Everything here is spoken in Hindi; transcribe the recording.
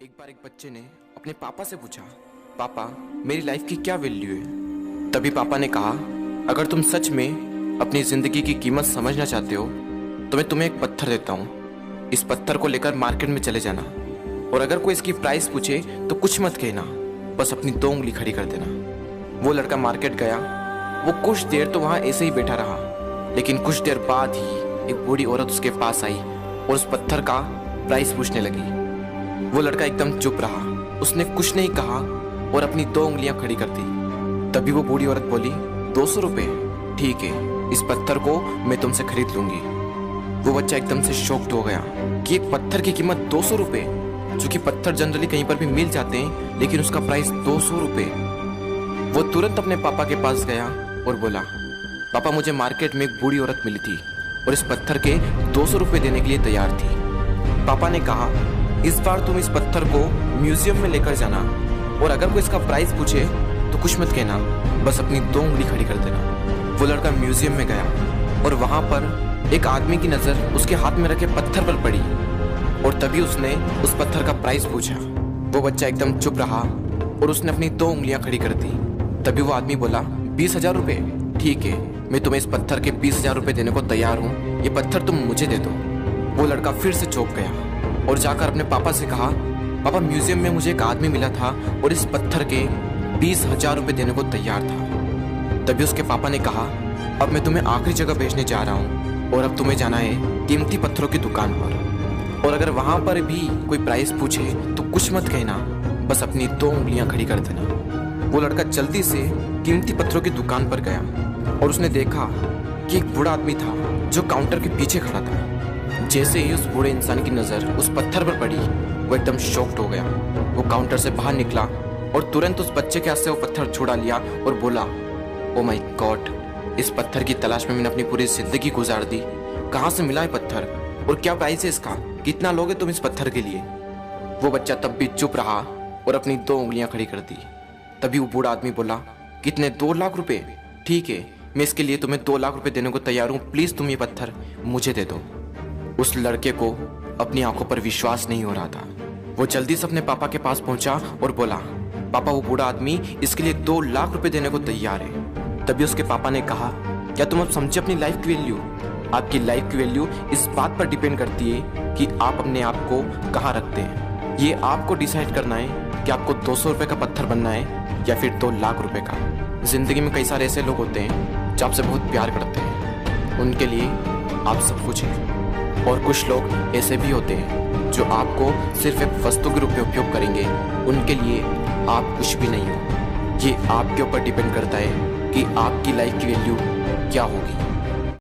एक बार एक बच्चे ने अपने पापा से पूछा, पापा मेरी लाइफ की क्या वैल्यू है। तभी पापा ने कहा, अगर तुम सच में अपनी जिंदगी की कीमत समझना चाहते हो तो मैं तुम्हें एक पत्थर देता हूँ। इस पत्थर को लेकर मार्केट में चले जाना और अगर कोई इसकी प्राइस पूछे तो कुछ मत कहना, बस अपनी 2 उंगली खड़ी कर देना। वो लड़का मार्केट गया। वो कुछ देर तो वहाँ ऐसे ही बैठा रहा, लेकिन कुछ देर बाद ही एक बूढ़ी औरत उसके पास आई और उस पत्थर का प्राइस पूछने लगी। वो लड़का एकदम चुप रहा, उसने कुछ नहीं कहा और अपनी 2 उंगलियां खड़ी कर दी। तभी वो बूढ़ी औरत बोली, 200 रुपये, ठीक है, इस पत्थर को मैं तुमसे खरीद लूंगी। वो बच्चा एकदम से शॉक्ड हो गया कि एक पत्थर की कीमत 200 रुपये, जो कि पत्थर जनरली कहीं पर भी मिल जाते हैं, लेकिन उसका प्राइस 200 रुपये। वो तुरंत अपने पापा के पास गया और बोला, पापा मुझे मार्केट में एक बूढ़ी औरत मिली थी और इस पत्थर के 200 रुपये देने के लिए तैयार थी। पापा ने कहा, इस बार तुम इस पत्थर को म्यूजियम में लेकर जाना और अगर कोई इसका प्राइस पूछे तो कुछ मत कहना, बस अपनी 2 उंगली खड़ी कर देना। वो लड़का म्यूजियम में गया और वहां पर एक आदमी की नजर उसके हाथ में रखे पत्थर पर पड़ी और तभी उसने उस पत्थर का प्राइस पूछा। वो बच्चा एकदम चुप रहा और उसने अपनी 2 उंगलियां खड़ी कर दी। तभी वो आदमी बोला, 20,000 रुपये, ठीक है, मैं तुम्हें इस पत्थर के 20,000 रुपये देने को तैयार हूँ, ये पत्थर तुम मुझे दे दो। वो लड़का फिर से चौंक गया और जाकर अपने पापा से कहा, पापा म्यूजियम में मुझे एक आदमी मिला था और इस पत्थर के 20,000 रुपये देने को तैयार था। तभी उसके पापा ने कहा, अब मैं तुम्हें आखिरी जगह भेजने जा रहा हूँ और अब तुम्हें जाना है कीमती पत्थरों की दुकान पर और अगर वहाँ पर भी कोई प्राइस पूछे तो कुछ मत कहना, बस अपनी 2 उंगलियां खड़ी कर देना। वो लड़का जल्दी से कीमती पत्थरों की दुकान पर गया और उसने देखा कि एक बूढ़ा आदमी था जो काउंटर के पीछे खड़ा था। जैसे ही उस बूढ़े इंसान की नजर उस पत्थर पर पड़ी, वो एकदम शॉक्ड हो गया। वो काउंटर से बाहर निकला और तुरंत उस बच्चे के हाथ से वो पत्थर छुड़ा लिया और बोला, ओ माय गॉड, इस पत्थर की तलाश में मैंने अपनी पूरी जिंदगी गुजार दी। कहाँ से मिला है पत्थर और क्या प्राइस है इसका, कितना लोगे तुम इस पत्थर के लिए। वो बच्चा तब भी चुप रहा और अपनी 2 उंगलियां खड़ी कर दी। तभी वो बूढ़ा आदमी बोला, कितने, 2 लाख रुपए, ठीक है, मैं इसके लिए तुम्हें 2 लाख रुपए देने को तैयार हूँ, प्लीज तुम ये पत्थर मुझे दे दो। उस लड़के को अपनी आंखों पर विश्वास नहीं हो रहा था। वो जल्दी से अपने पापा के पास पहुंचा और बोला, पापा वो बूढ़ा आदमी इसके लिए 2 लाख रुपए देने को तैयार है। तभी उसके पापा ने कहा, क्या तुम अब समझे अपनी लाइफ की वैल्यू? आपकी लाइफ की वैल्यू इस बात पर डिपेंड करती है कि आप अपने आप को कहाँ रखते हैं। ये आपको डिसाइड करना है कि आपको 200 रुपये का पत्थर बनना है या फिर 2 लाख रुपए का। जिंदगी में कई सारे ऐसे लोग होते हैं जो आपसे बहुत प्यार करते हैं, उनके लिए आप सब कुछ हैं, और कुछ लोग ऐसे भी होते हैं जो आपको सिर्फ एक वस्तु के रूप में उपयोग करेंगे, उनके लिए आप कुछ भी नहीं हो। ये आपके ऊपर डिपेंड करता है कि आपकी लाइफ की वैल्यू क्या होगी।